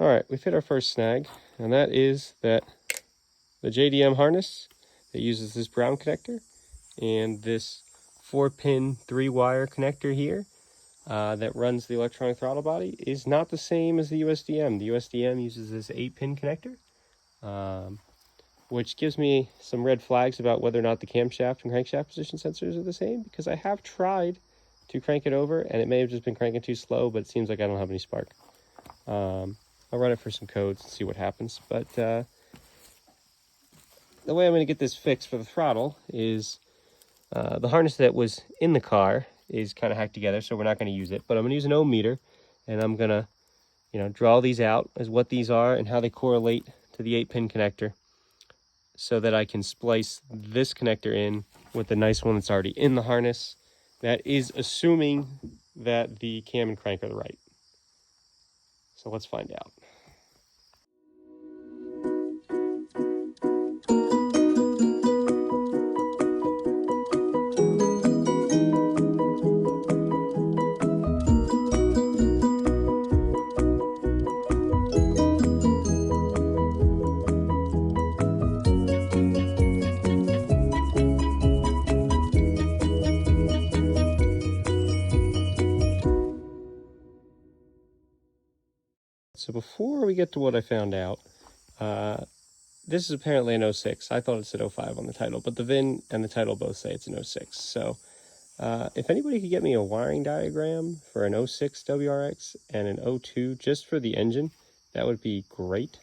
All right, we've hit our first snag, and that is that the JDM harness that uses this brown connector and this 4-pin 3-wire connector here that runs the electronic throttle body is not the same as the USDM. The USDM uses this 8-pin connector, which gives me some red flags about whether or not the camshaft and crankshaft position sensors are the same, because I have tried to crank it over and it may have just been cranking too slow, but it seems like I don't have any spark. I'll run it for some codes and see what happens, but the way I'm going to get this fixed for the throttle is the harness that was in the car is kind of hacked together, so we're not going to use it, but I'm going to use an ohm meter, and I'm going to draw these out as what these are and how they correlate to the 8-pin connector, so that I can splice this connector in with the nice one that's already in the harness. That is assuming that the cam and crank are the right. So let's find out. So before we get to what I found out, this is apparently an 06. I thought it said 05 on the title, but the VIN and the title both say it's an 06. So if anybody could get me a wiring diagram for an 06 WRX and an 02 just for the engine, that would be great.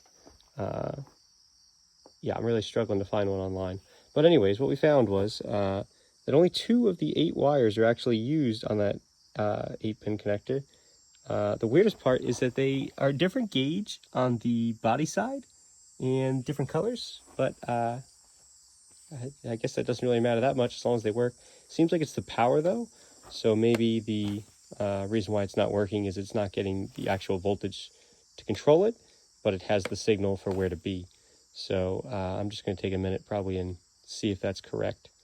Yeah, I'm really struggling to find one online. But anyways, what we found was that only 2 of the 8 wires are actually used on that 8-pin connector. The weirdest part is that they are different gauge on the body side and different colors, but I guess that doesn't really matter that much as long as they work. Seems like it's the power though, so maybe the reason why it's not working is it's not getting the actual voltage to control it, but it has the signal for where to be. So I'm just going to take a minute probably and see if that's correct.